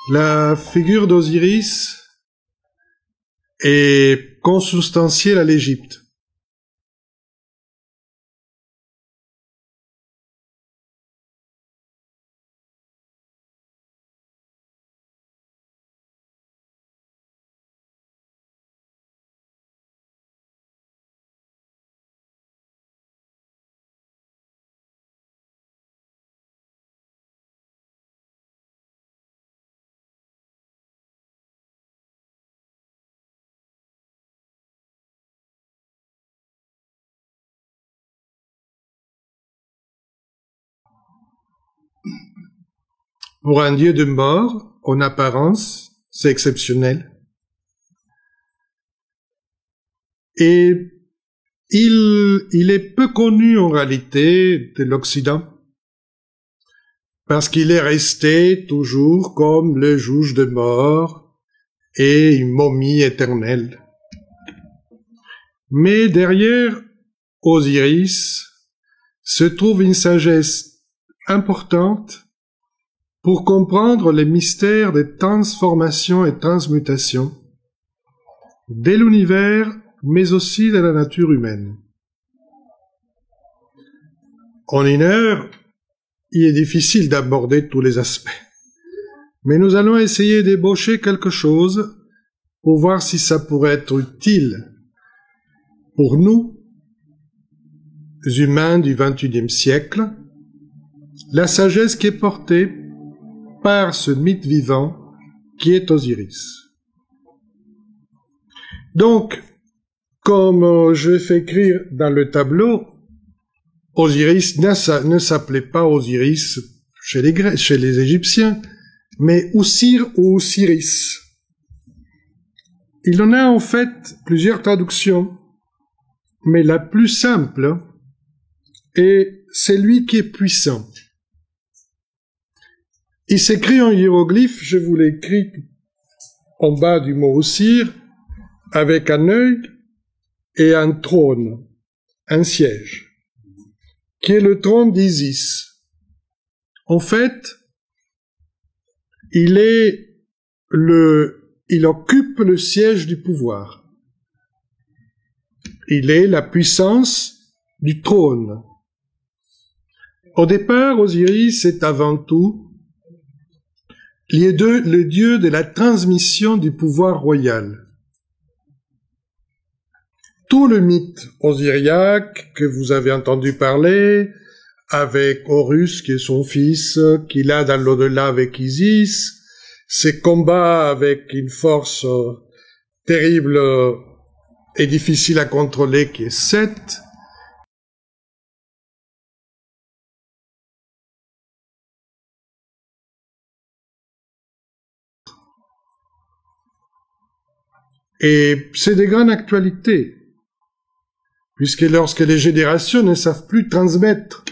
La figure d'Osiris est consubstantielle à l'Égypte. Pour un dieu de mort, en apparence, c'est exceptionnel. Et il est peu connu en réalité de l'Occident, parce qu'il est resté toujours comme le juge de mort et une momie éternelle. Mais derrière Osiris se trouve une sagesse importante pour comprendre les mystères des transformations et transmutations de l'univers, mais aussi de la nature humaine. En une heure, il est difficile d'aborder tous les aspects, mais nous allons essayer d'ébaucher quelque chose pour voir si ça pourrait être utile pour nous, humains du XXIe siècle, la sagesse qui est portée par ce mythe vivant qui est Osiris. Donc, comme je fais écrire dans le tableau, Osiris ne s'appelait pas Osiris chez les Grecs, chez les Égyptiens, mais Osir ou Osiris. Il en a en fait plusieurs traductions, mais la plus simple est celui qui est puissant. Il s'écrit en hiéroglyphe, je vous l'écris en bas du mot Osir, avec un œil et un trône, un siège, qui est le trône d'Isis. En fait, il occupe le siège du pouvoir. Il est la puissance du trône. Au départ, Osiris est avant tout le dieu de la transmission du pouvoir royal. Tout le mythe osiriaque que vous avez entendu parler, avec Horus qui est son fils, qu'il a dans l'au-delà avec Isis, ses combats avec une force terrible et difficile à contrôler qui est Seth, et c'est de grande actualité, puisque lorsque les générations ne savent plus transmettre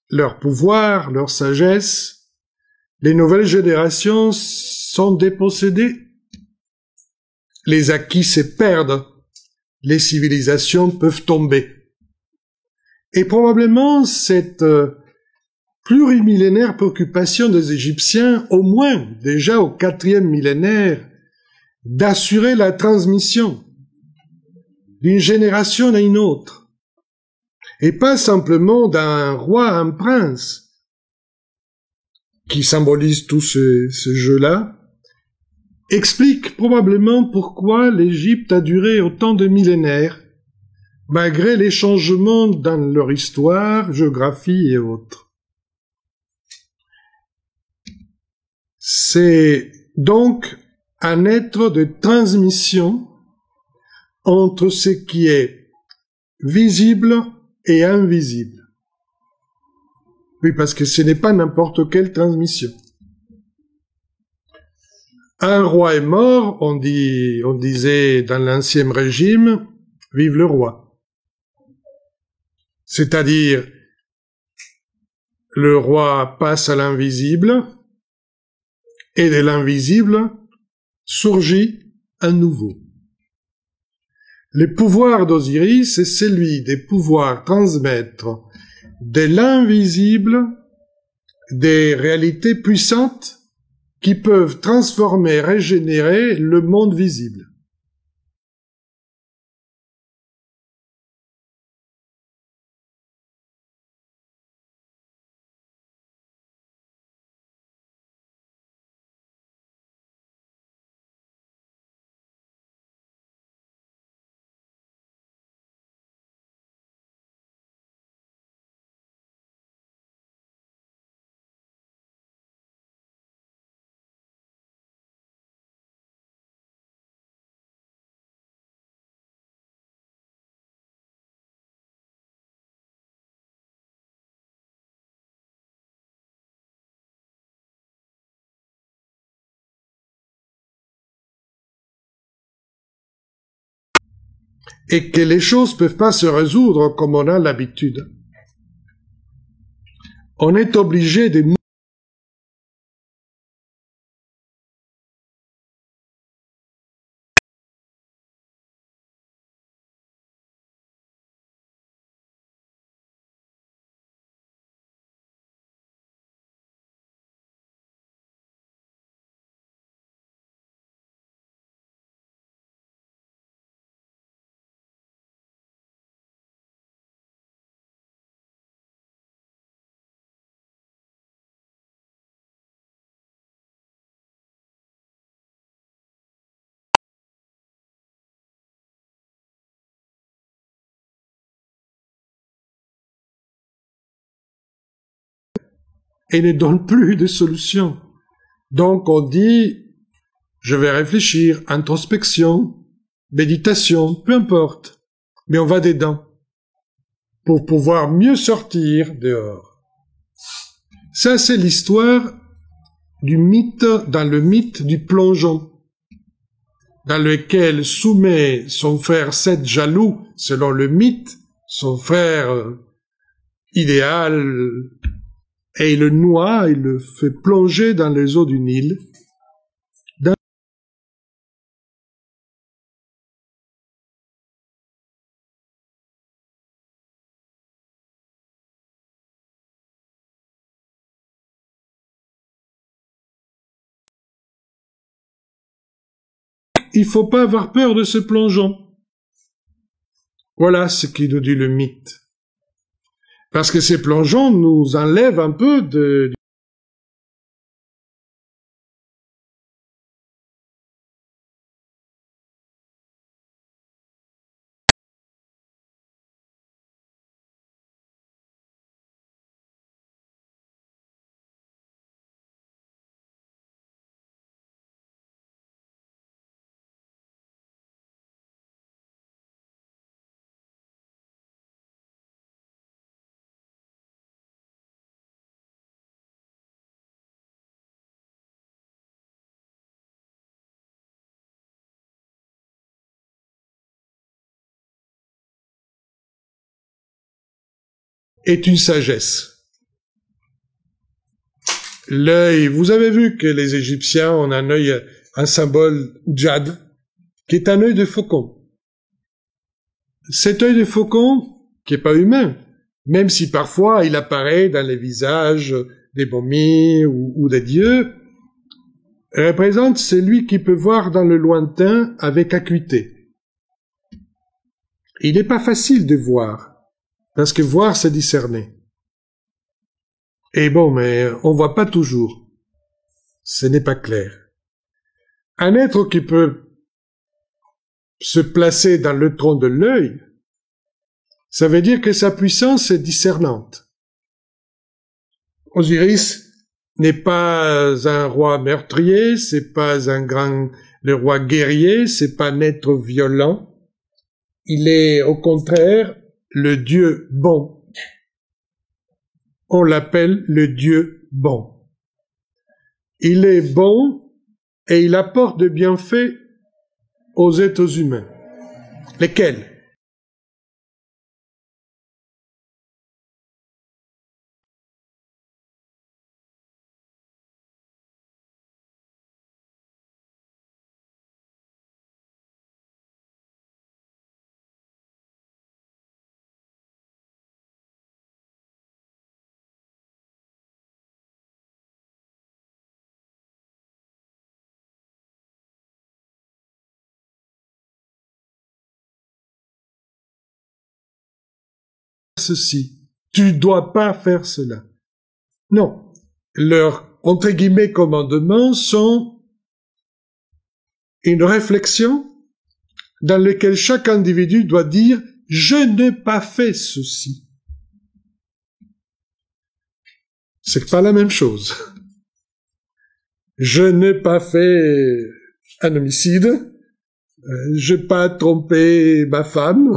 leur pouvoir, leur sagesse, les nouvelles générations sont dépossédées. Les acquis se perdent, les civilisations peuvent tomber. Et probablement cette plurimillénaire préoccupation des Égyptiens, au moins déjà au 4e millénaire, d'assurer la transmission d'une génération à une autre, et pas simplement d'un roi à un prince, qui symbolise tout ce jeu-là, explique probablement pourquoi l'Égypte a duré autant de millénaires, malgré les changements dans leur histoire, géographie et autres. C'est donc un être de transmission entre ce qui est visible et invisible. Oui, parce que ce n'est pas n'importe quelle transmission. Un roi est mort, on disait dans l'Ancien Régime, vive le roi. C'est-à-dire, le roi passe à l'invisible, et de l'invisible surgit un nouveau. Le pouvoir d'Osiris, c'est celui de pouvoir transmettre de l'invisible des réalités puissantes qui peuvent transformer, régénérer le monde visible. Et que les choses peuvent pas se résoudre comme on a l'habitude. On est obligé de... et ne donne plus de solution. Donc on dit, je vais réfléchir, introspection, méditation, peu importe, mais on va dedans pour pouvoir mieux sortir dehors. Ça, c'est l'histoire du mythe, dans le mythe du plongeon, dans lequel soumet son frère Seth jaloux, selon le mythe, son frère idéal, et il le noie, il le fait plonger dans les eaux du Nil. Il faut pas avoir peur de ce plongeon. Voilà ce qui nous dit le mythe. Parce que ces plongeons nous enlèvent un peu de... est une sagesse. L'œil, vous avez vu que les Égyptiens ont un œil, un symbole djad, qui est un œil de faucon. Cet œil de faucon, qui est pas humain, même si parfois il apparaît dans les visages des momies ou des dieux, représente celui qui peut voir dans le lointain avec acuité. Il n'est pas facile de voir, parce que voir, c'est discerner. Et bon, mais on voit pas toujours. Ce n'est pas clair. Un être qui peut se placer dans le tronc de l'œil, ça veut dire que sa puissance est discernante. Osiris n'est pas un roi meurtrier, c'est pas le roi guerrier, c'est pas un être violent. Il est au contraire le Dieu bon. On l'appelle le Dieu bon. Il est bon et il apporte de bienfaits aux êtres humains. Lesquels? ceci, tu dois pas faire cela. Non, leurs, entre guillemets, commandements sont une réflexion dans laquelle chaque individu doit dire « je n'ai pas fait ceci ». C'est pas la même chose. Je n'ai pas fait un homicide, je n'ai pas trompé ma femme.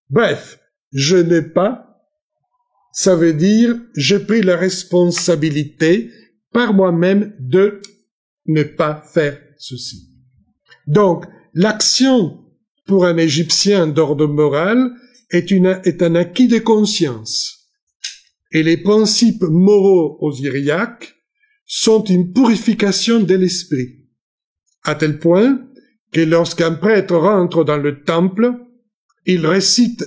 Bref, je n'ai pas, ça veut dire j'ai pris la responsabilité par moi-même de ne pas faire ceci. Donc, l'action pour un Égyptien d'ordre moral est un acquis de conscience. Et les principes moraux osiriaques sont une purification de l'esprit, à tel point que lorsqu'un prêtre rentre dans le temple, il récite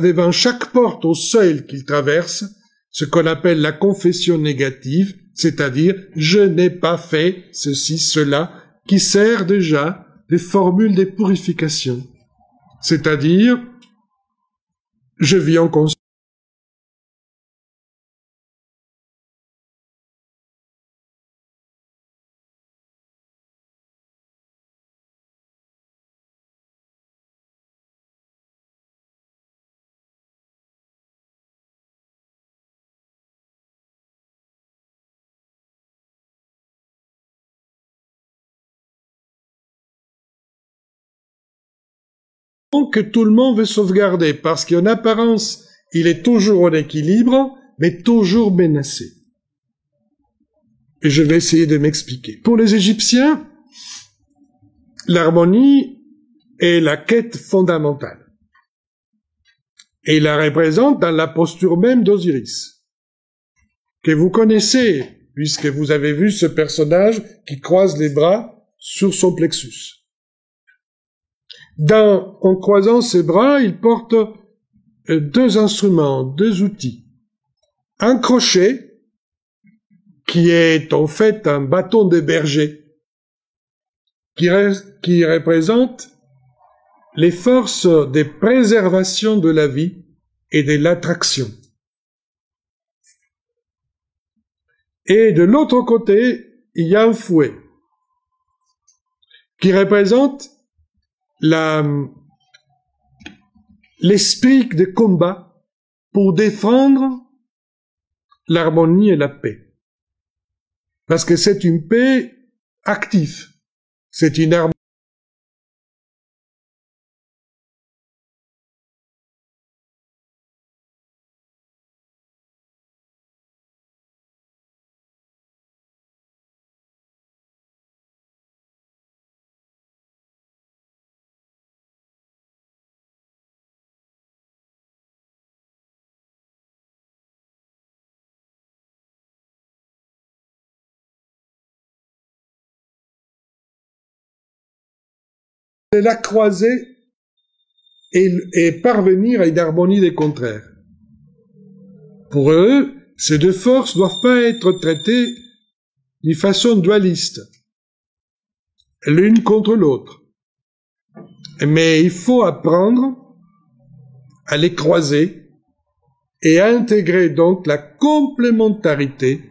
devant chaque porte au seuil qu'il traverse ce qu'on appelle la confession négative, c'est-à-dire « je n'ai pas fait ceci, cela », qui sert déjà de formule de purification, c'est-à-dire « je vis en conscience ». Que tout le monde veut sauvegarder, parce qu'en apparence, il est toujours en équilibre, mais toujours menacé. Et je vais essayer de m'expliquer. Pour les Égyptiens, l'harmonie est la quête fondamentale. Et il la représente dans la posture même d'Osiris, que vous connaissez, puisque vous avez vu ce personnage qui croise les bras sur son plexus. En croisant ses bras, il porte deux instruments, deux outils. Un crochet, qui est en fait un bâton de berger, qui représente les forces de préservation de la vie et de l'attraction. Et de l'autre côté, il y a un fouet, qui représente l'esprit de combat pour défendre l'harmonie et la paix. Parce que c'est une paix active. C'est une harmonie. De la croiser et parvenir à une harmonie des contraires. Pour eux, ces deux forces ne doivent pas être traitées d'une façon dualiste, l'une contre l'autre. Mais il faut apprendre à les croiser et à intégrer donc la complémentarité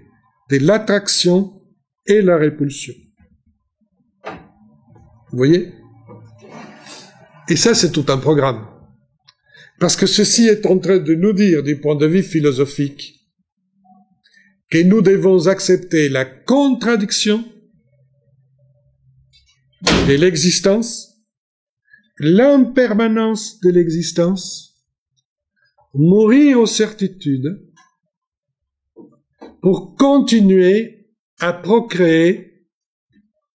de l'attraction et la répulsion. Vous voyez ? Et ça, c'est tout un programme. Parce que ceci est en train de nous dire, du point de vue philosophique, que nous devons accepter la contradiction de l'existence, l'impermanence de l'existence, mourir aux certitudes pour continuer à procréer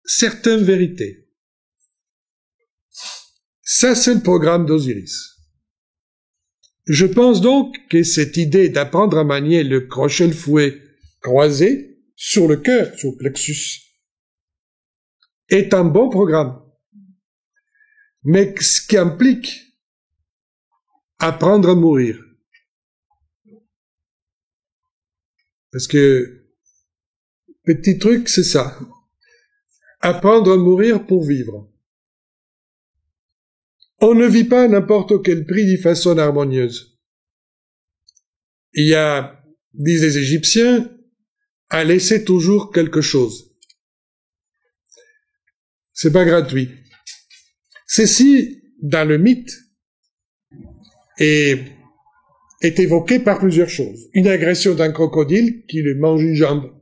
certaines vérités. Ça, c'est le programme d'Osiris. Je pense donc que cette idée d'apprendre à manier le crochet, le fouet croisé sur le cœur, sur le plexus, est un bon programme. Mais ce qui implique apprendre à mourir. Parce que, petit truc, c'est ça. Apprendre à mourir pour vivre. On ne vit pas à n'importe quel prix d'une façon harmonieuse. il y a, disent les Égyptiens, à laisser toujours quelque chose. C'est pas gratuit. Ceci, dans le mythe, est évoqué par plusieurs choses. Une agression d'un crocodile qui lui mange une jambe.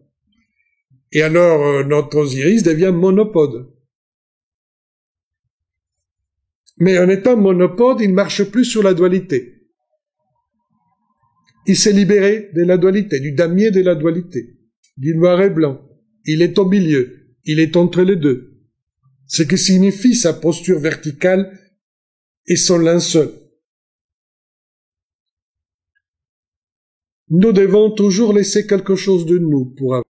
Et alors, notre Osiris devient monopode. Mais en étant monopode, il ne marche plus sur la dualité. Il s'est libéré de la dualité, du damier de la dualité, du noir et blanc. Il est au milieu, il est entre les deux. Ce qui signifie sa posture verticale et son linceul. Nous devons toujours laisser quelque chose de nous pour avoir.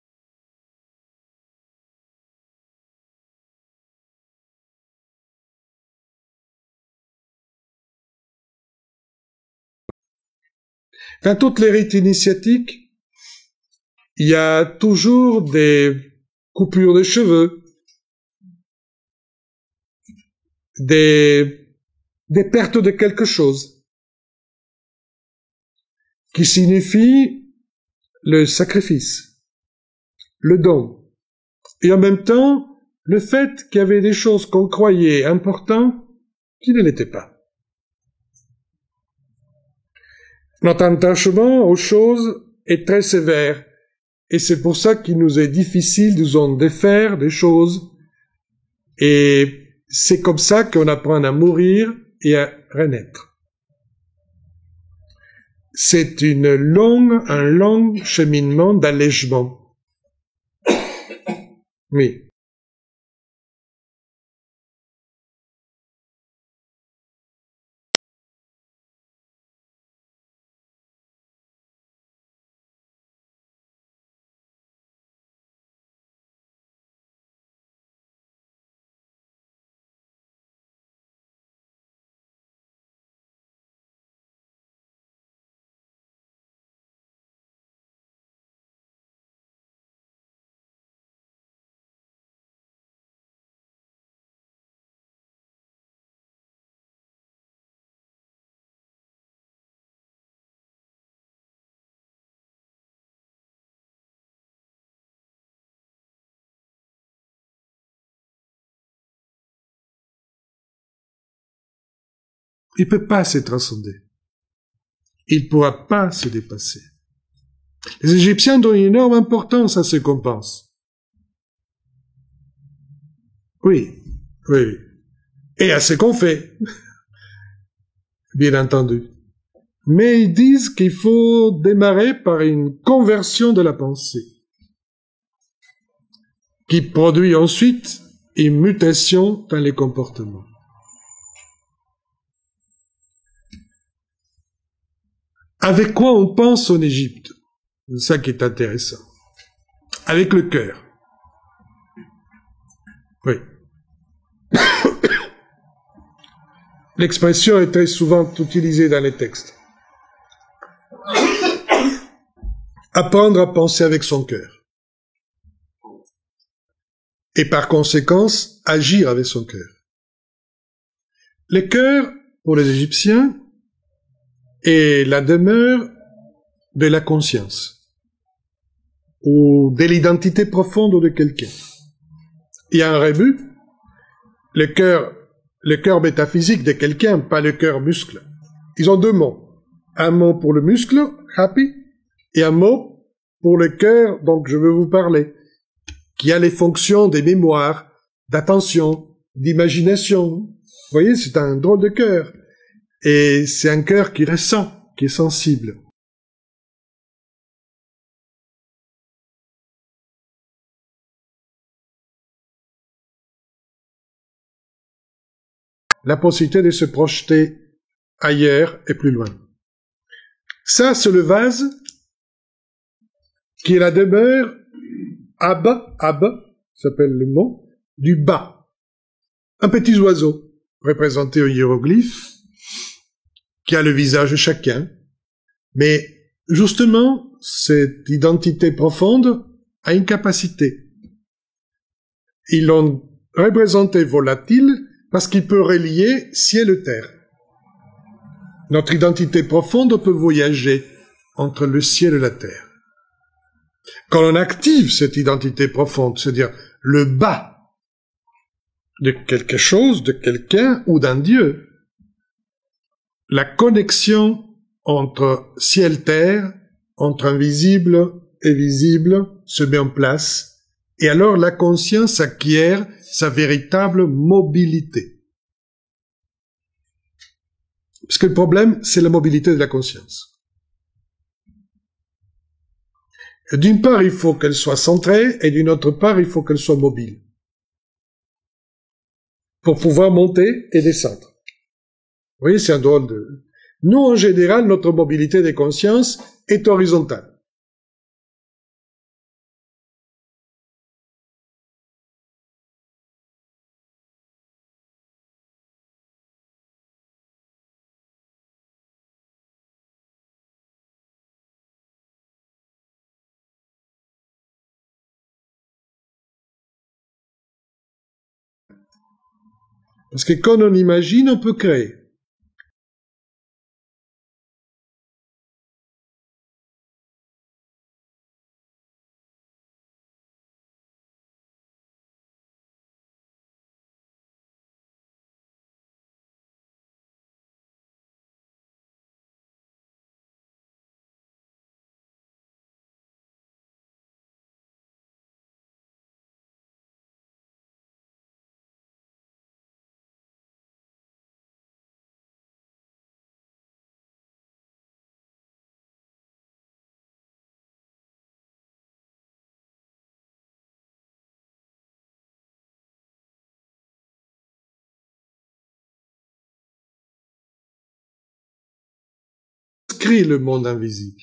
Dans toutes les rites initiatiques, il y a toujours des coupures de cheveux, des pertes de quelque chose, qui signifie le sacrifice, le don, et en même temps, le fait qu'il y avait des choses qu'on croyait importantes qui ne l'étaient pas. Notre attachement aux choses est très sévère, et c'est pour ça qu'il nous est difficile de nous en défaire des choses, et c'est comme ça qu'on apprend à mourir et à renaître. C'est un long cheminement d'allègement. Oui. Il ne peut pas se transcender. Il ne pourra pas se dépasser. Les Égyptiens donnent une énorme importance à ce qu'on pense. Oui. Et à ce qu'on fait. Bien entendu. Mais ils disent qu'il faut démarrer par une conversion de la pensée, qui produit ensuite une mutation dans les comportements. Avec quoi on pense en Égypte? C'est ça qui est intéressant. Avec le cœur. Oui. L'expression est très souvent utilisée dans les textes. Apprendre à penser avec son cœur. Et par conséquence, agir avec son cœur. Le cœur, pour les Égyptiens, est la demeure de la conscience, ou de l'identité profonde de quelqu'un. Il y a un rebut, le cœur métaphysique de quelqu'un, pas le cœur muscle. Ils ont deux mots. Un mot pour le muscle, happy, et un mot pour le cœur dont je veux vous parler, qui a les fonctions des mémoires, d'attention, d'imagination. Vous voyez, c'est un drôle de cœur. Et c'est un cœur qui ressent, qui est sensible. La possibilité de se projeter ailleurs et plus loin. Ça, c'est le vase qui est la demeure Ab, s'appelle le mot, du bas. Un petit oiseau, représenté au hiéroglyphe, qui a le visage de chacun, mais justement, cette identité profonde a une capacité. Ils l'ont représenté volatile parce qu'il peut relier ciel et terre. Notre identité profonde peut voyager entre le ciel et la terre. Quand on active cette identité profonde, c'est-à-dire le bas de quelque chose, de quelqu'un ou d'un Dieu, la connexion entre ciel-terre, entre invisible et visible se met en place, et alors la conscience acquiert sa véritable mobilité. Parce que le problème, c'est la mobilité de la conscience. D'une part, il faut qu'elle soit centrée, et d'une autre part, il faut qu'elle soit mobile, pour pouvoir monter et descendre. Vous voyez, c'est un drôle de... Nous, en général, notre mobilité des consciences est horizontale. Parce que quand on imagine, on peut créer. Crée le monde invisible.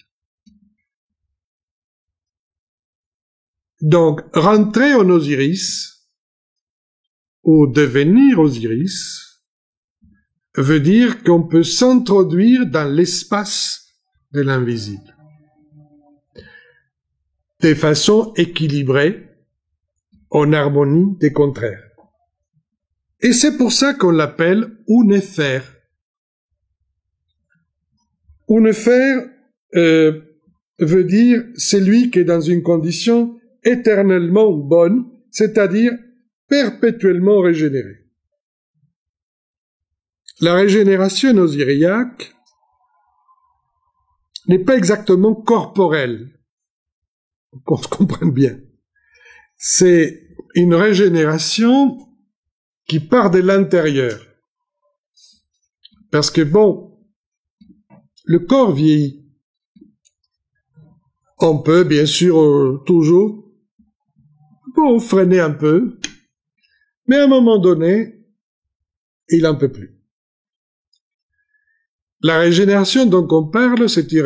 Donc, rentrer en Osiris, ou devenir Osiris, veut dire qu'on peut s'introduire dans l'espace de l'invisible, de façon équilibrée, en harmonie des contraires. Et c'est pour ça qu'on l'appelle Unefer. Unefer veut dire celui qui est dans une condition éternellement bonne, c'est-à-dire perpétuellement régénéré. La régénération osiriaque n'est pas exactement corporelle, qu'on se comprenne bien. C'est une régénération qui part de l'intérieur. Parce que bon, le corps vieillit. On peut bien sûr toujours freiner un peu, mais à un moment donné, il n'en peut plus. La régénération dont on parle, c'est une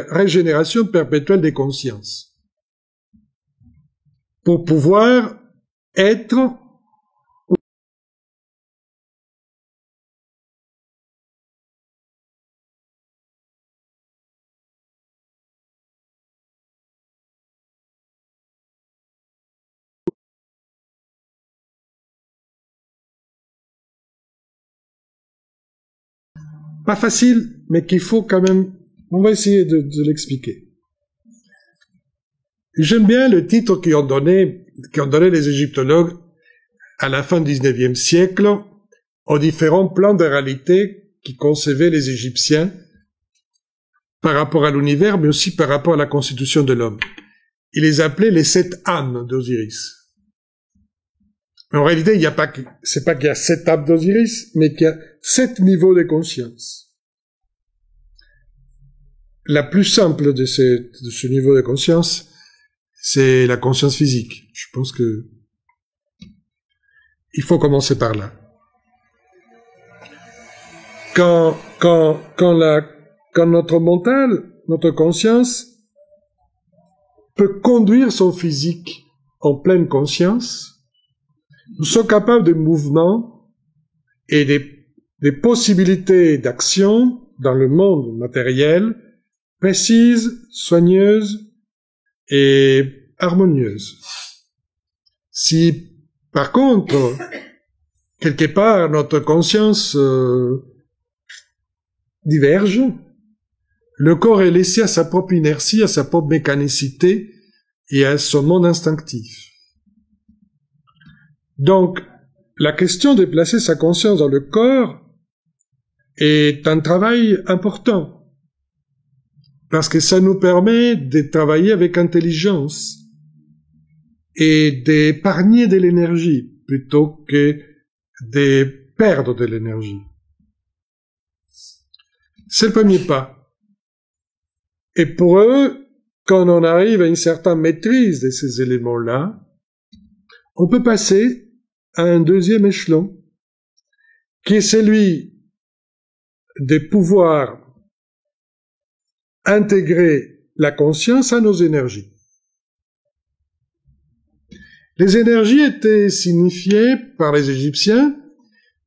régénération perpétuelle des consciences. Pour pouvoir être pas facile, mais qu'il faut quand même... On va essayer de l'expliquer. J'aime bien le titre qu'ont donné les égyptologues à la fin du XIXe siècle aux différents plans de réalité qui concevaient les Égyptiens par rapport à l'univers, mais aussi par rapport à la constitution de l'homme. Ils les appelaient les 7 âmes d'Osiris. En réalité, c'est pas qu'il y a 7 âmes d'Osiris, mais qu'il y a 7 niveaux de conscience. La plus simple de ce niveau de conscience, c'est la conscience physique. Je pense que il faut commencer par là. Quand notre mental, notre conscience peut conduire son physique en pleine conscience, nous sommes capables de mouvements et des possibilités d'action dans le monde matériel précises, soigneuses et harmonieuses. Si, par contre, quelque part, notre conscience diverge, Le corps est laissé à sa propre inertie, à sa propre mécanicité et à son monde instinctif. Donc, la question de placer sa conscience dans le corps est un travail important, parce que ça nous permet de travailler avec intelligence et d'épargner de l'énergie plutôt que de perdre de l'énergie. C'est le premier pas. Et pour eux, quand on arrive à une certaine maîtrise de ces éléments-là, on peut passer à un deuxième échelon, qui est celui de pouvoir intégrer la conscience à nos énergies. Les énergies étaient signifiées par les Égyptiens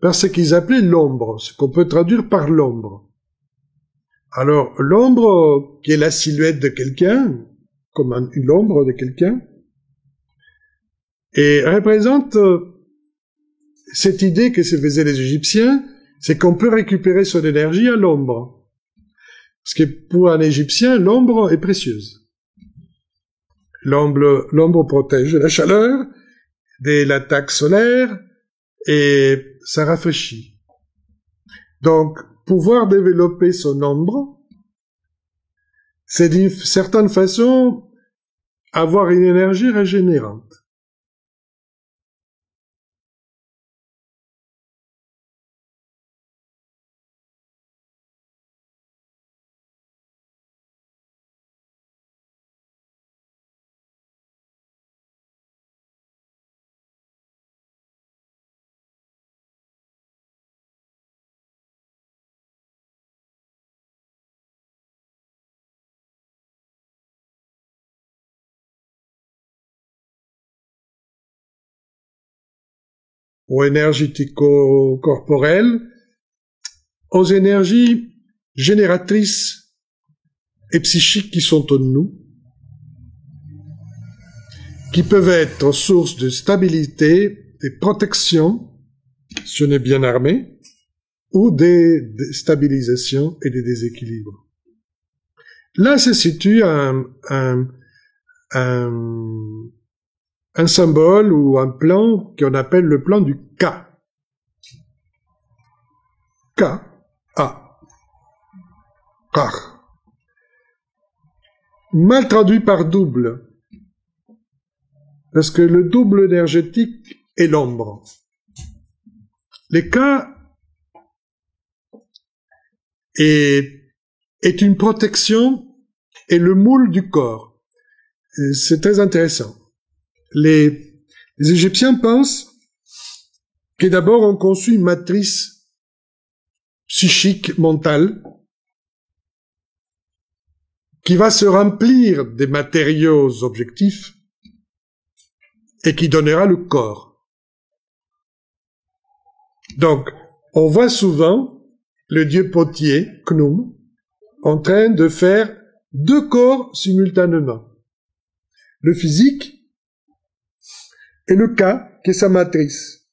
par ce qu'ils appelaient l'ombre, ce qu'on peut traduire par l'ombre. Alors, l'ombre, qui est la silhouette de quelqu'un, comme l'ombre de quelqu'un, et représente cette idée que se faisaient les Égyptiens, c'est qu'on peut récupérer son énergie à l'ombre. Parce que pour un Égyptien, l'ombre est précieuse. L'ombre protège de la chaleur, de l'attaque solaire, et ça rafraîchit. Donc, pouvoir développer son ombre, c'est d'une certaine façon avoir une énergie régénérante. Ou énergético-corporelles, aux énergies génératrices et psychiques qui sont en nous, qui peuvent être source de stabilité, de protection, si on est bien armé, ou des déstabilisations et des déséquilibres. Là se situe un symbole ou un plan qu'on appelle le plan du K. K-A. Kar. Mal traduit par double. Parce que le double énergétique est l'ombre. Le K est une protection et le moule du corps. C'est très intéressant. Les Égyptiens pensent que d'abord on conçut une matrice psychique, mentale, qui va se remplir des matériaux objectifs et qui donnera le corps. Donc, on voit souvent le dieu potier, Khnum, en train de faire deux corps simultanément. Le physique et le K, qui est sa matrice.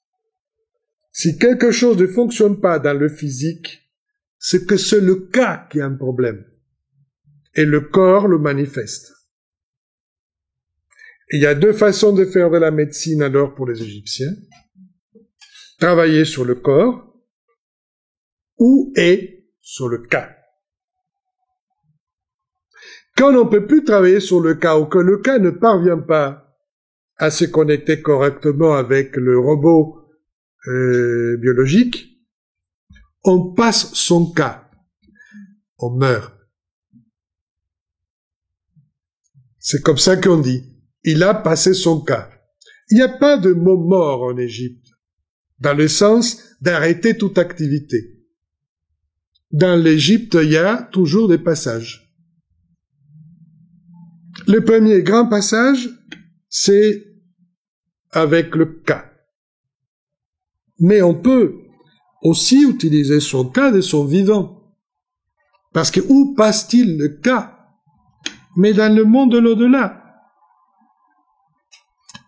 Si quelque chose ne fonctionne pas dans le physique, c'est que c'est le K qui a un problème. Et le corps le manifeste. Il y a deux façons de faire de la médecine alors pour les Égyptiens. Travailler sur le corps ou sur le K. Quand on ne peut plus travailler sur le K ou que le K ne parvient pas à se connecter correctement avec le robot biologique, on passe son cas. On meurt. C'est comme ça qu'on dit. Il a passé son cas. Il n'y a pas de mot mort en Égypte, dans le sens d'arrêter toute activité. Dans l'Égypte, il y a toujours des passages. Le premier grand passage, c'est avec le cas. Mais on peut aussi utiliser son cas de son vivant. Parce que où passe-t-il le cas? Mais dans le monde de l'au-delà.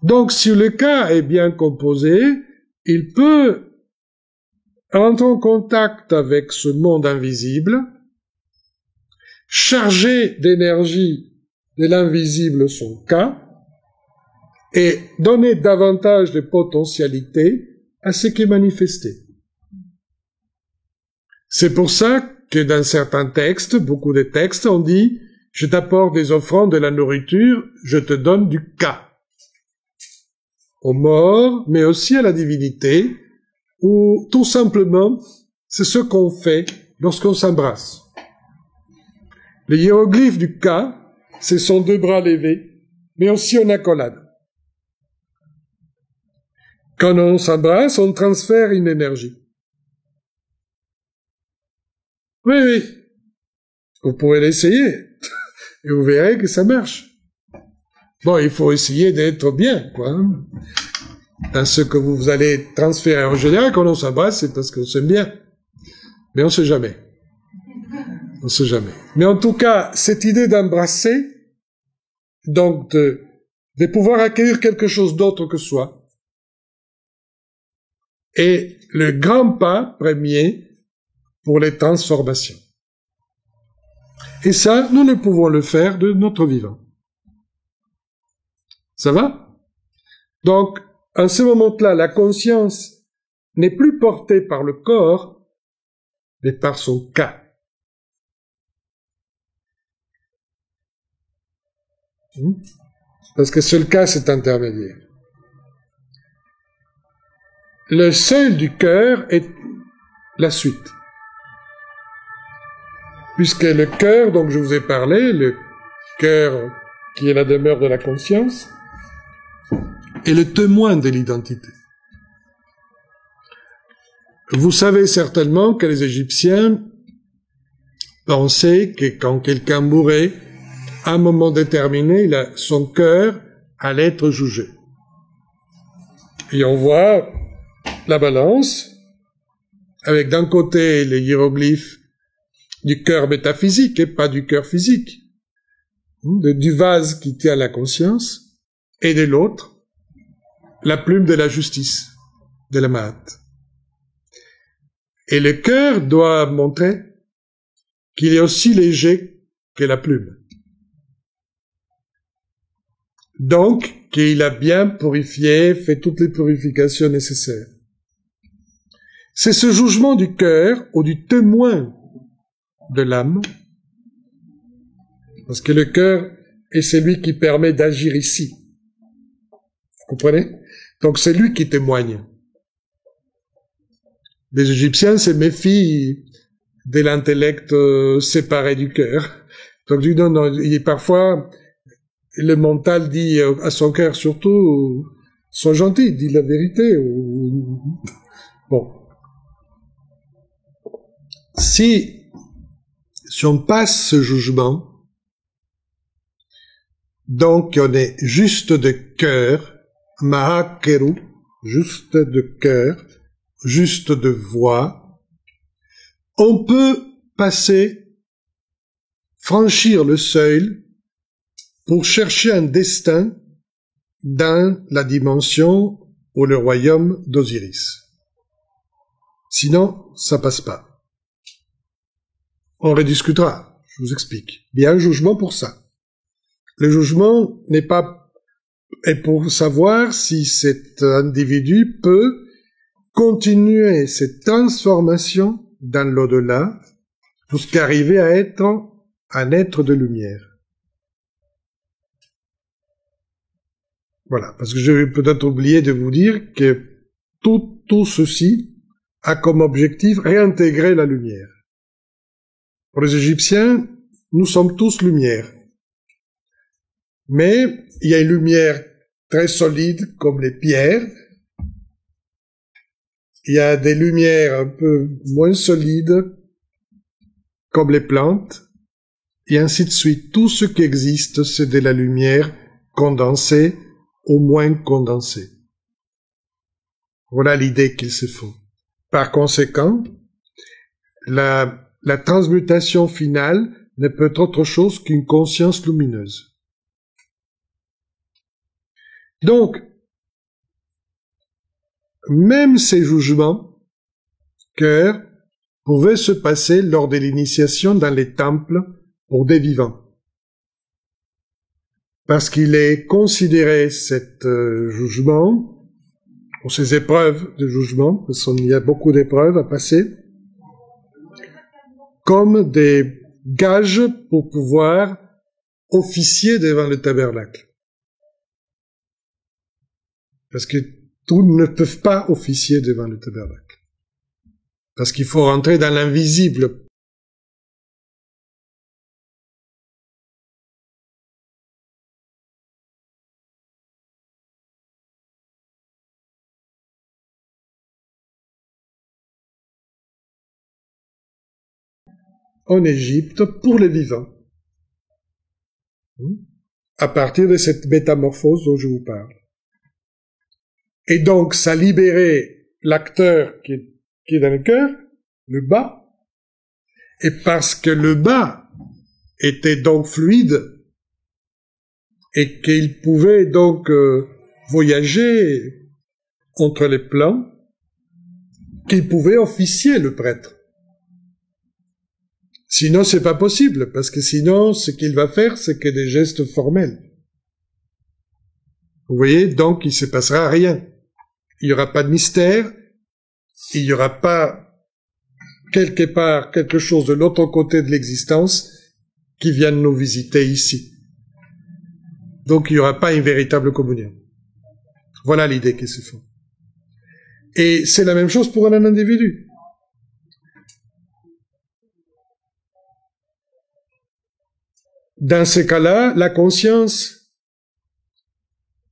Donc si le cas est bien composé, il peut entrer en contact avec ce monde invisible charger d'énergie de l'invisible son cas, et donner davantage de potentialité à ce qui est manifesté. C'est pour ça que dans certains textes, beaucoup de textes, on dit « Je t'apporte des offrandes de la nourriture, je te donne du cas » aux morts, mais aussi à la divinité, ou tout simplement, c'est ce qu'on fait lorsqu'on s'embrasse. Le hiéroglyphe du cas, c'est son deux bras levés, mais aussi en accolade. Quand on s'embrasse, on transfère une énergie. Oui, oui. Vous pouvez l'essayer. Et vous verrez que ça marche. Bon, il faut essayer d'être bien, quoi. Dans ce que vous allez transférer. En général, quand on s'embrasse, c'est parce qu'on s'aime bien. Mais on sait jamais. On sait jamais. Mais en tout cas, cette idée d'embrasser, donc de pouvoir accueillir quelque chose d'autre que soi, est le grand pas premier pour les transformations. Et ça, nous ne pouvons le faire de notre vivant. Ça va? Donc, à ce moment-là, la conscience n'est plus portée par le corps, mais par son cas. Parce que seul cas, c'est intermédiaire. Le seuil du cœur est la suite. Puisque le cœur, dont je vous ai parlé, le cœur qui est la demeure de la conscience, est le témoin de l'identité. Vous savez certainement que les Égyptiens pensaient que quand quelqu'un mourait, à un moment déterminé, son cœur allait être jugé. Et on voit la balance, avec d'un côté les hiéroglyphes du cœur métaphysique et pas du cœur physique, du vase qui tient la conscience, et de l'autre, la plume de la justice, de la Mahat. Et le cœur doit montrer qu'il est aussi léger que la plume. Donc, qu'il a bien purifié, fait toutes les purifications nécessaires. C'est ce jugement du cœur ou du témoin de l'âme, parce que le cœur est celui qui permet d'agir ici. Vous comprenez? Donc c'est lui qui témoigne. Les Égyptiens se méfient de l'intellect séparé du cœur. Donc non, parfois le mental dit à son cœur surtout, sois gentil, dis la vérité. Bon. Si on passe ce jugement, donc on est juste de cœur, Mahakeru, juste de cœur, juste de voix, on peut franchir le seuil pour chercher un destin dans la dimension ou le royaume d'Osiris. Sinon, ça passe pas. On rediscutera, je vous explique. Il y a un jugement pour ça. Le jugement est pour savoir si cet individu peut continuer cette transformation dans l'au-delà jusqu'à arriver à être un être de lumière. Voilà, parce que je vais peut-être oublier de vous dire que tout ceci a comme objectif réintégrer la lumière. Pour les Égyptiens, nous sommes tous lumière. Mais il y a une lumière très solide comme les pierres. Il y a des lumières un peu moins solides comme les plantes. Et ainsi de suite. Tout ce qui existe, c'est de la lumière condensée, au moins condensée. Voilà l'idée qu'ils se font. Par conséquent, la transmutation finale ne peut être autre chose qu'une conscience lumineuse. Donc, même ces jugements, cœur, pouvaient se passer lors de l'initiation dans les temples pour des vivants. Parce qu'il est considéré, cet jugement, ou ces épreuves de jugement, parce qu'il y a beaucoup d'épreuves à passer, comme des gages pour pouvoir officier devant le tabernacle. Parce que tous ne peuvent pas officier devant le tabernacle. Parce qu'il faut rentrer dans l'invisible. En Égypte, pour les vivants. À partir de cette métamorphose dont je vous parle. Et donc, ça libérait l'acteur qui est dans le cœur, le bas, et parce que le bas était donc fluide, et qu'il pouvait donc voyager entre les plans, qu'il pouvait officier le prêtre. Sinon, c'est pas possible, parce que sinon, ce qu'il va faire, c'est que des gestes formels. Vous voyez, donc il se passera rien. Il n'y aura pas de mystère, il n'y aura pas quelque part quelque chose de l'autre côté de l'existence qui vienne nous visiter ici. Donc il n'y aura pas une véritable communion. Voilà l'idée qui se fait. Et c'est la même chose pour un individu. Dans ces cas-là, la conscience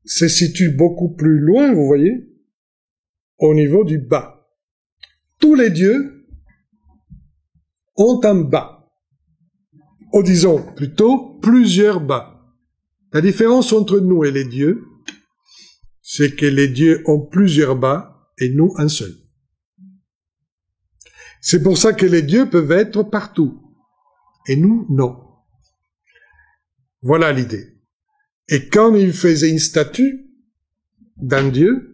se situe beaucoup plus loin, vous voyez, au niveau du bas. Tous les dieux ont un bas, ou disons plutôt plusieurs bas. La différence entre nous et les dieux, c'est que les dieux ont plusieurs bas et nous un seul. C'est pour ça que les dieux peuvent être partout, et nous, non. Voilà l'idée. Et quand ils faisaient une statue d'un dieu,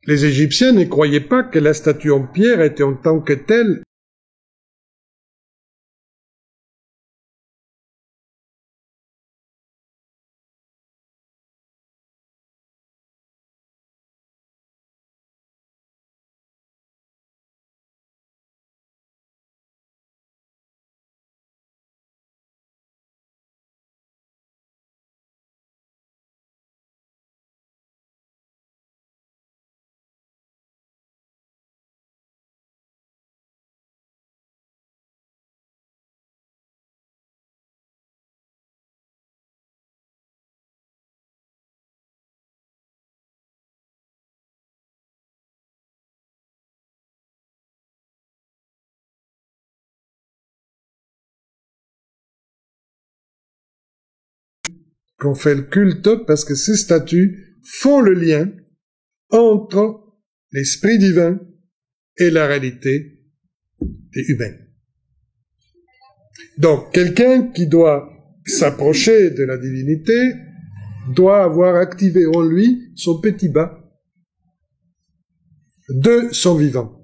les Égyptiens ne croyaient pas que la statue en pierre était en tant que telle qu'on fait le culte, parce que ces statues font le lien entre l'esprit divin et la réalité humaine. Donc, quelqu'un qui doit s'approcher de la divinité doit avoir activé en lui son petit bas de son vivant.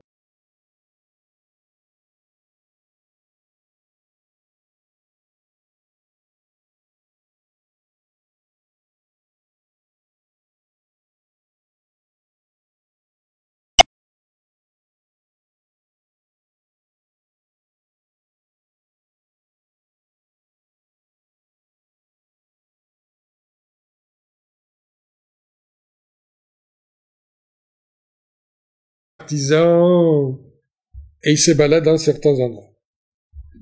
Artisans, et ils se baladent dans certains endroits.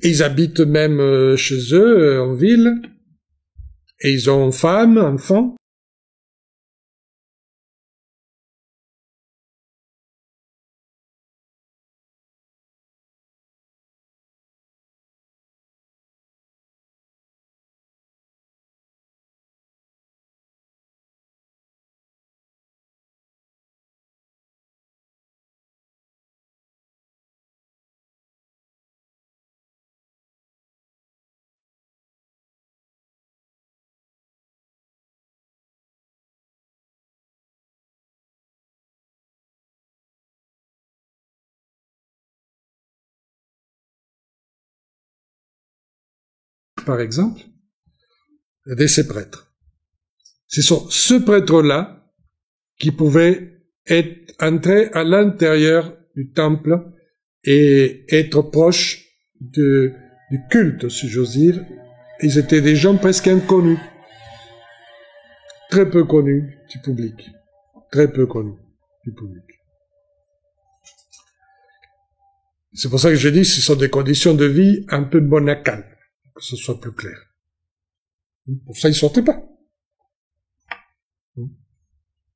Et ils habitent même chez eux, en ville, et ils ont femmes, enfants. par exemple, de ces prêtres. Ce sont ce prêtre-là qui pouvait entrer à l'intérieur du temple et être proche du culte, si j'ose dire. Ils étaient des gens presque inconnus, très peu connus du public, très peu connus du public. C'est pour ça que je dis que ce sont des conditions de vie un peu monacales, que ce soit plus clair. Pour ça, ils sortaient pas.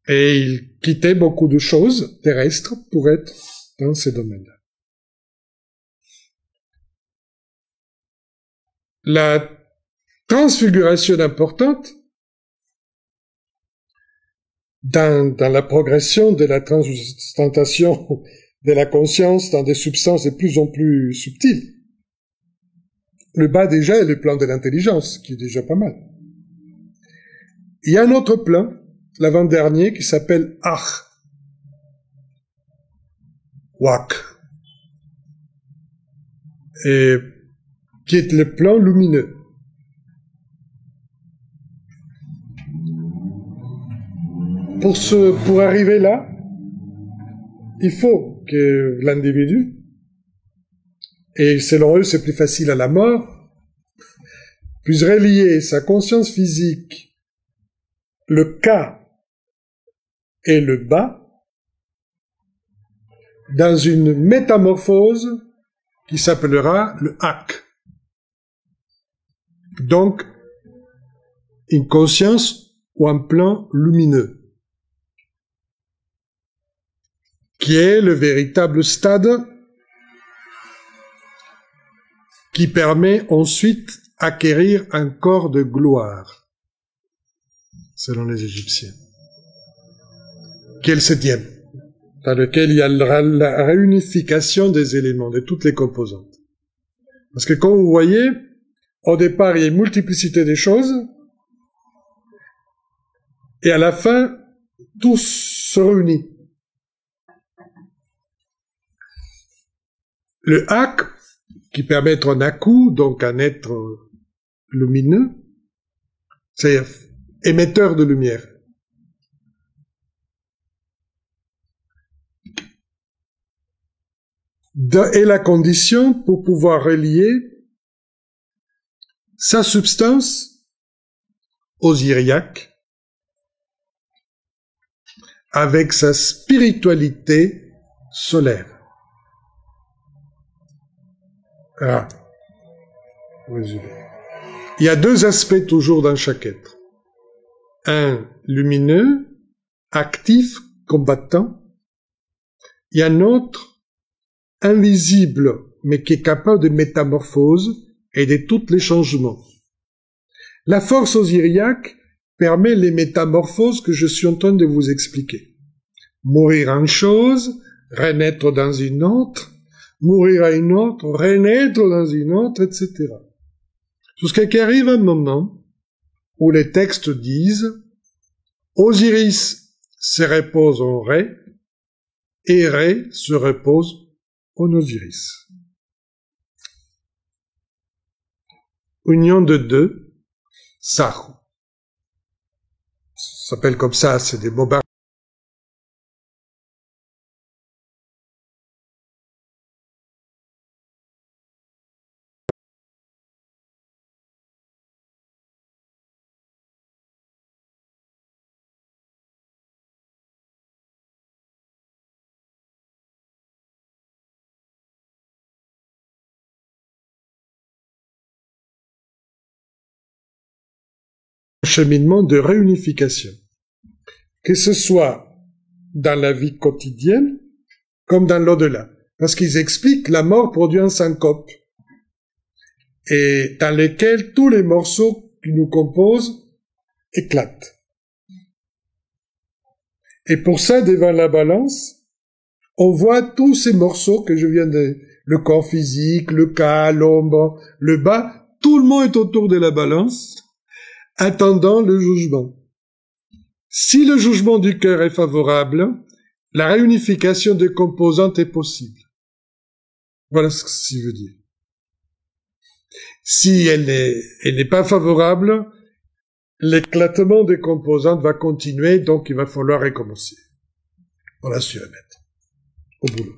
Et ils quittaient beaucoup de choses terrestres pour être dans ces domaines-là. La transfiguration importante dans la progression de la transubstantation de la conscience dans des substances de plus en plus subtiles. Le bas déjà est le plan de l'intelligence, qui est déjà pas mal. Il y a un autre plan, l'avant-dernier, qui s'appelle Ach, Wak, et qui est le plan lumineux. Pour arriver là, il faut que l'individu, et selon eux c'est plus facile à la mort, puisse relier sa conscience physique, le cas et le bas, dans une métamorphose qui s'appellera le Hak. Donc, une conscience ou un plan lumineux, qui est le véritable stade qui permet ensuite d'acquérir un corps de gloire, selon les Égyptiens, qui est le 7e, dans lequel il y a la réunification des éléments, de toutes les composantes. Parce que comme vous voyez, au départ, il y a une multiplicité des choses, et à la fin, tout se réunit. Le Hak, qui permet d'être un Aku, donc un être lumineux, c'est émetteur de lumière. Est la condition pour pouvoir relier sa substance osiriaque avec sa spiritualité solaire. Ah. Il y a deux aspects toujours dans chaque être. Un lumineux, actif, combattant. Il y a un autre invisible, mais qui est capable de métamorphose et de tous les changements. La force osiriaque permet les métamorphoses que je suis en train de vous expliquer. Mourir en chose, renaître dans une autre, mourir à une autre, renaître dans une autre, etc. Jusqu'à qu'arrive un moment où les textes disent Osiris se repose en Ré et Ré se repose en Osiris. Union de deux, Sahu. Ça s'appelle comme ça, c'est des mots barbares. Cheminement de réunification. Que ce soit dans la vie quotidienne, comme dans l'au-delà. Parce qu'ils expliquent la mort produit un syncope, et dans lequel tous les morceaux qui nous composent éclatent. Et pour ça, devant la balance, on voit tous ces morceaux que je viens de... Le corps physique, le cas, l'ombre, le bas, tout le monde est autour de la balance, attendant le jugement. Si le jugement du cœur est favorable, la réunification des composantes est possible. Voilà ce que ça veut dire. Si elle n'est pas favorable, l'éclatement des composantes va continuer, donc il va falloir recommencer. Voilà ce que je vais mettre au boulot.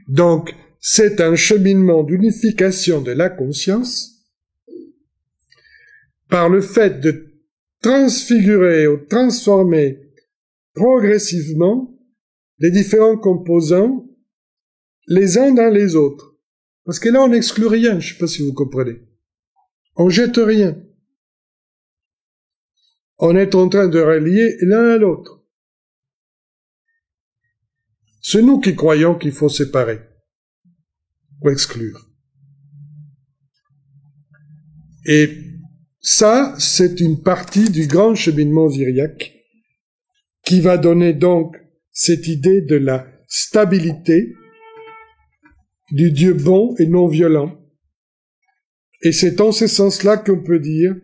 Donc, c'est un cheminement d'unification de la conscience par le fait de transfigurer ou transformer progressivement les différents composants les uns dans les autres. Parce que là, on n'exclut rien, je ne sais pas si vous comprenez. On jette rien. On est en train de relier l'un à l'autre. C'est nous qui croyons qu'il faut séparer ou exclure. Et ça, c'est une partie du grand cheminement syriaque qui va donner donc cette idée de la stabilité du Dieu bon et non violent. Et c'est dans ce sens-là qu'on peut dire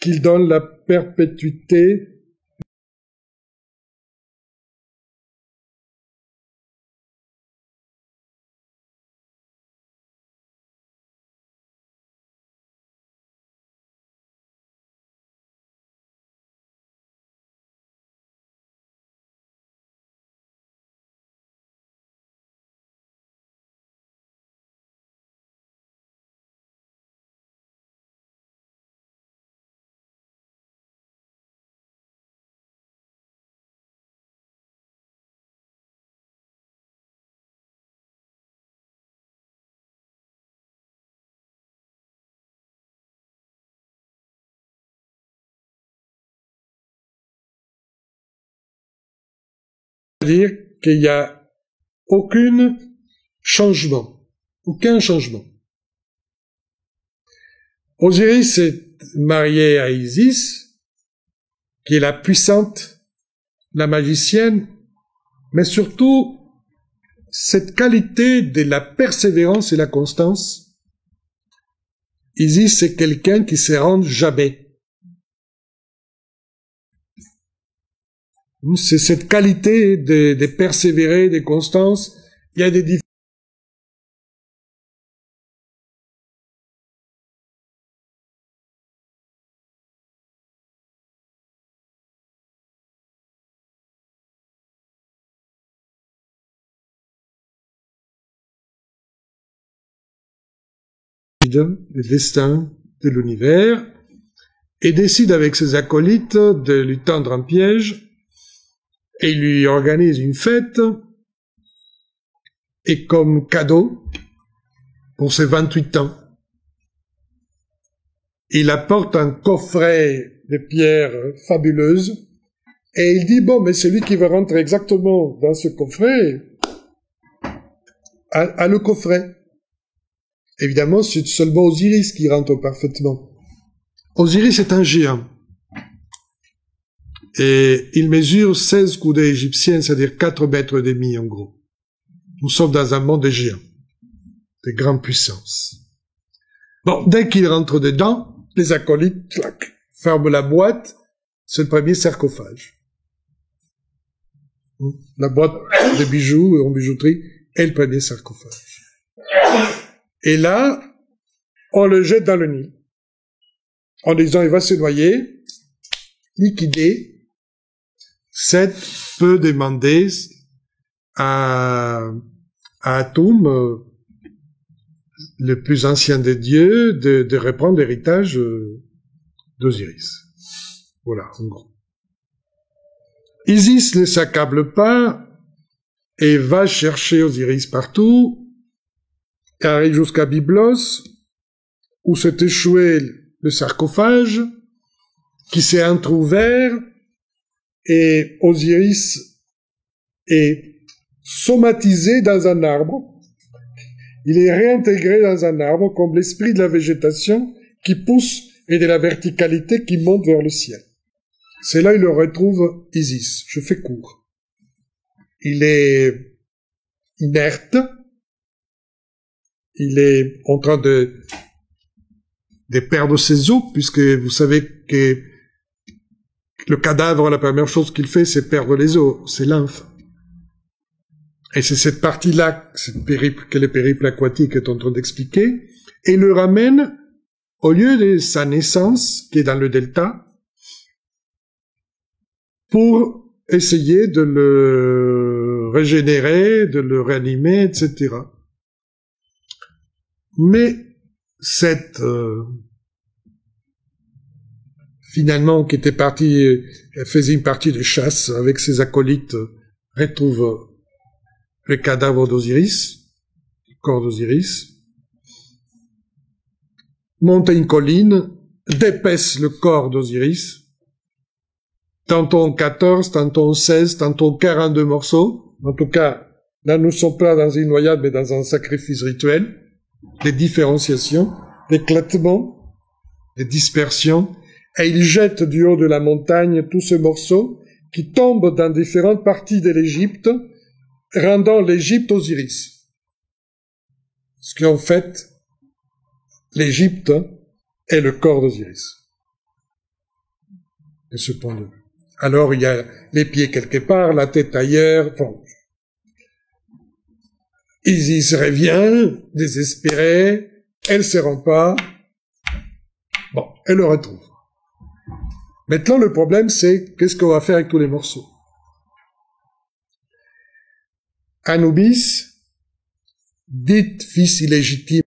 qu'il donne la perpétuité dire qu'il n'y a aucun changement. Osiris est marié à Isis, qui est la puissante, la magicienne, mais surtout cette qualité de la persévérance et la constance. Isis, c'est quelqu'un qui se rend jamais. C'est cette qualité de persévérer, de constance. Il y a des le destin de l'univers et décide avec ses acolytes de lui tendre un piège et il lui organise une fête et comme cadeau pour ses 28 ans, il apporte un coffret de pierres fabuleuses et il dit bon mais celui qui va rentrer exactement dans ce coffret a le coffret. Évidemment, c'est seulement Osiris qui rentre parfaitement. Osiris est un géant. Et il mesure 16 coudées égyptiennes, c'est-à-dire 4 mètres et demi en gros. Nous sommes dans un monde de géants, de grandes puissances. Bon, dès qu'il rentre dedans, les acolytes, clac, ferment la boîte, c'est le premier sarcophage. La boîte de bijoux en bijouterie est le premier sarcophage. Et là, on le jette dans le Nil, en disant il va se noyer, liquidé. Seth peut demander à Atum, le plus ancien des dieux, de reprendre l'héritage d'Osiris. Voilà, en gros. Isis ne s'accable pas et va chercher Osiris partout. Elle arrive jusqu'à Byblos, où s'est échoué le sarcophage, qui s'est entrouvert, et Osiris est somatisé dans un arbre. Il est réintégré dans un arbre comme l'esprit de la végétation qui pousse et de la verticalité qui monte vers le ciel. C'est là qu'il retrouve Isis. Je fais court. Il est inerte. Il est en train de perdre ses os, puisque vous savez que le cadavre, la première chose qu'il fait, c'est perdre les os, c'est lymphe. Et c'est cette partie-là, que le périple aquatique est en train d'expliquer, et le ramène au lieu de sa naissance, qui est dans le delta, pour essayer de le régénérer, de le réanimer, etc. Mais cette finalement, qui était parti, faisait une partie de chasse avec ses acolytes, retrouve le cadavre d'Osiris, le corps d'Osiris, monte à une colline, dépaisse le corps d'Osiris, tantôt en 14, tantôt en 16, tantôt en 42 morceaux. En tout cas, là, nous ne sommes pas dans une noyade, mais dans un sacrifice rituel, des différenciations, d'éclatements, des dispersions, et il jette du haut de la montagne tous ces morceaux qui tombent dans différentes parties de l'Égypte, rendant l'Égypte Osiris. Parce qu'en fait, l'Égypte est le corps d'Osiris. De ce point de vue. Alors, il y a les pieds quelque part, la tête ailleurs. Bon. Isis revient, désespérée, elle ne se rend pas. Bon, elle le retrouve. Maintenant, le problème, c'est qu'est-ce qu'on va faire avec tous les morceaux? Anubis, dit fils illégitime,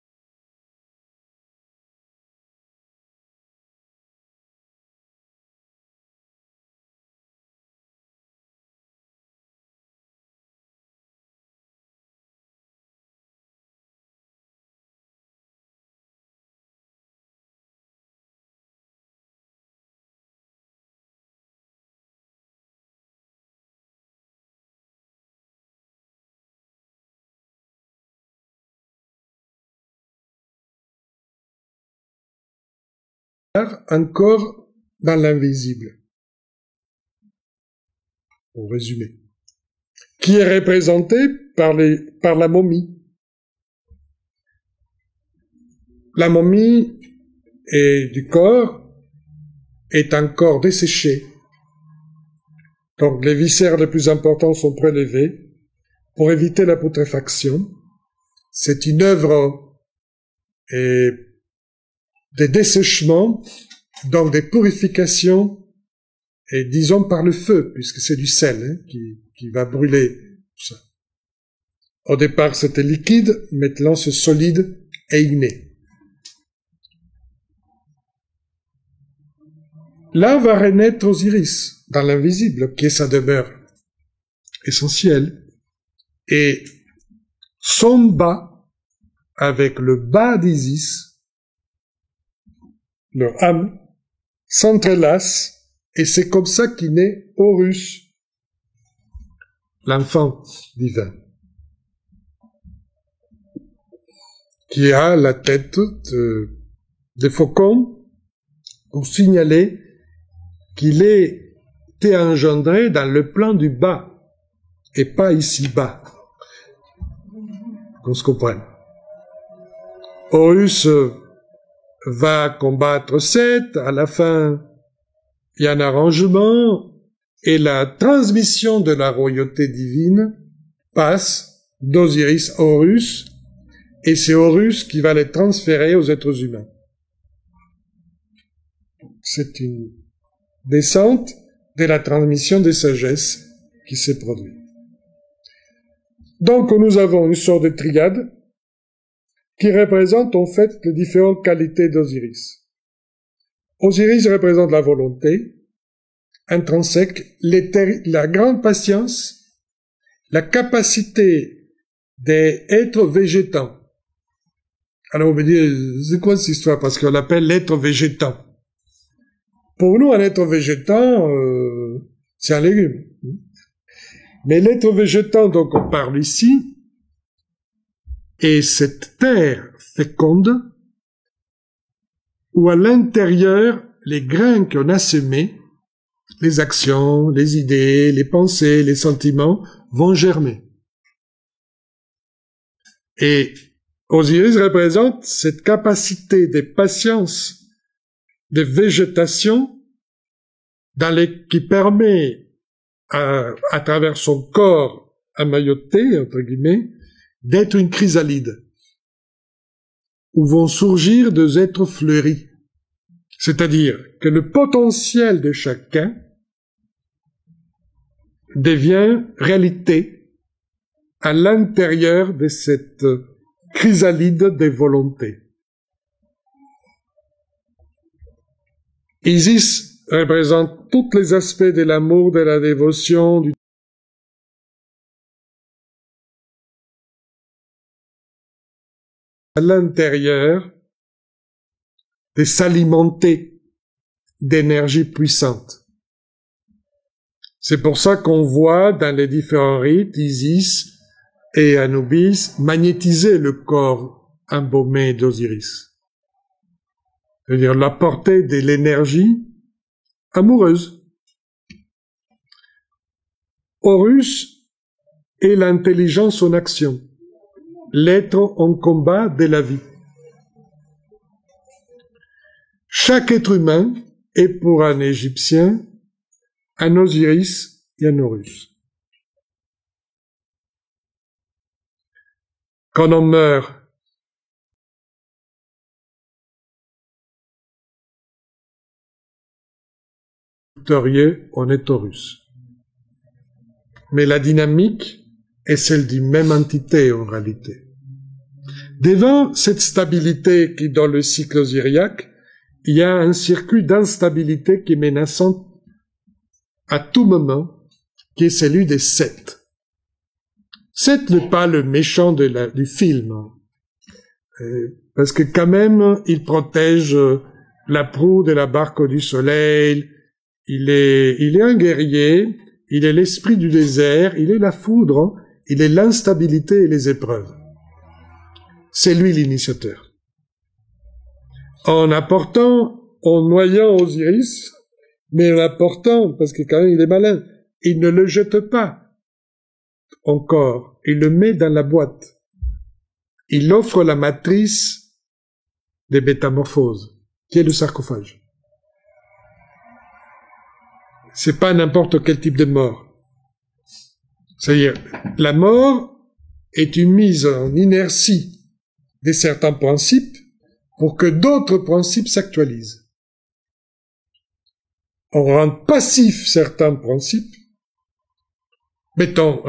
encore dans l'invisible, pour résumer, qui est représenté par la momie. La momie du corps est un corps desséché. Donc les viscères les plus importants sont prélevés pour éviter la putréfaction. C'est une œuvre de dessèchement, donc des purifications, et disons par le feu, puisque c'est du sel qui va brûler tout ça. Au départ, c'était liquide, maintenant c'est solide et igné. Là va renaître Osiris, dans l'invisible, qui est sa demeure essentielle, et son bas, avec le bas d'Isis, leur âme, s'entrelacent, et c'est comme ça qu'est né Horus, l'enfant divin, qui a la tête de faucon pour signaler qu'il était engendré dans le plan du bas, et pas ici-bas. Qu'on se comprenne. Horus va combattre Seth, à la fin, il y a un arrangement, et la transmission de la royauté divine passe d'Osiris à Horus, et c'est Horus qui va les transférer aux êtres humains. C'est une descente de la transmission des sagesses qui s'est produite. Donc nous avons une sorte de triade qui représente en fait les différentes qualités d'Osiris. Osiris représente la volonté intrinsèque, la grande patience, la capacité d'être végétant. Alors on me dit, c'est quoi cette histoire? Parce qu'on l'appelle l'être végétant. Pour nous, un être végétant, c'est un légume. Mais l'être végétant dont on parle ici, est cette terre féconde où à l'intérieur, les grains qu'on a semés, les actions, les idées, les pensées, les sentiments vont germer. Et Osiris représente cette capacité de patience, de végétation, qui permet à travers son corps emmailloté, entre guillemets, d'être une chrysalide. où vont surgir des êtres fleuris. C'est-à-dire que le potentiel de chacun devient réalité à l'intérieur de cette chrysalide des volontés. Isis représente tous les aspects de l'amour, de la dévotion, à l'intérieur de s'alimenter d'énergie puissante. C'est pour ça qu'on voit dans les différents rites Isis et Anubis magnétiser le corps embaumé d'Osiris. C'est-à-dire l'apporter de l'énergie amoureuse. Horus est l'intelligence en action, l'être en combat de la vie. Chaque être humain est pour un Égyptien un Osiris et un Horus. Quand on meurt, victorieux, on est Horus. Mais la dynamique est celle d'une même entité en réalité. Devant cette stabilité qui est dans le cycle osiriaque, il y a un circuit d'instabilité qui est menaçant à tout moment, qui est celui des Seth. Seth n'est pas le méchant du film, parce que quand même, il protège la proue de la barque du soleil, il est un guerrier, il est l'esprit du désert, il est la foudre, il est l'instabilité et les épreuves. C'est lui l'initiateur. En noyant Osiris, mais en apportant, parce que quand même il est malin, il ne le jette pas encore, il le met dans la boîte. Il offre la matrice des métamorphoses, qui est le sarcophage. C'est pas n'importe quel type de mort. C'est-à-dire, la mort est une mise en inertie de certains principes pour que d'autres principes s'actualisent. On rend passif certains principes, mettons,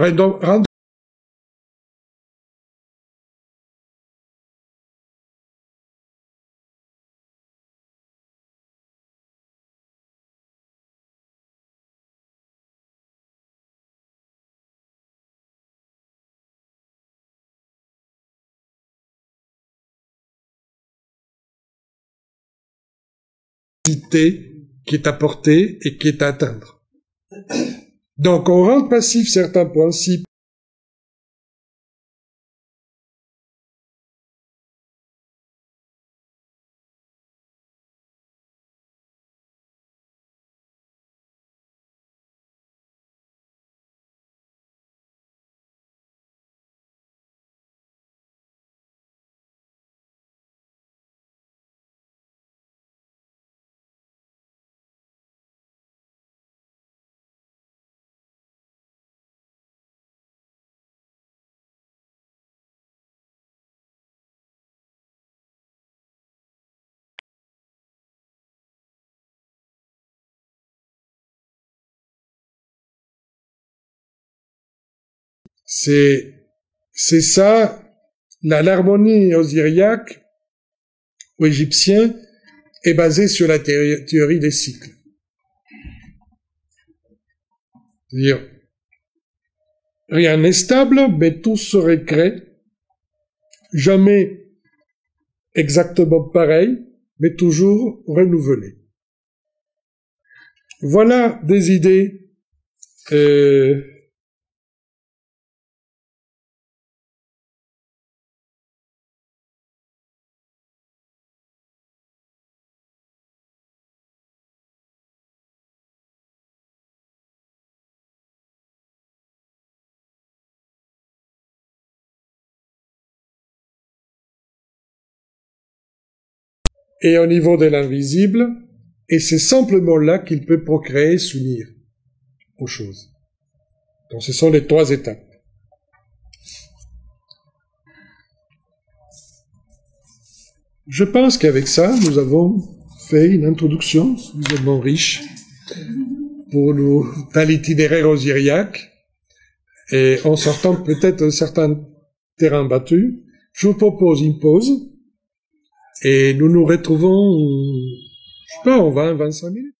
qui est apportée et qui est à atteindre. Donc, on rend passif certains principes c'est ça, l'harmonie osiriaque ou égyptien est basée sur la théorie des cycles. C'est-à-dire, rien n'est stable, mais tout se recrée, jamais exactement pareil, mais toujours renouvelé. Voilà des idées et au niveau de l'invisible, et c'est simplement là qu'il peut procréer, s'unir aux choses. Donc ce sont les 3 étapes. Je pense qu'avec ça, nous avons fait une introduction suffisamment riche pour nous dans l'itinéraire osiriaque, et en sortant peut-être d'un certain terrain battu. Je vous propose une pause, et nous nous retrouvons, je sais pas, en 20-25 minutes.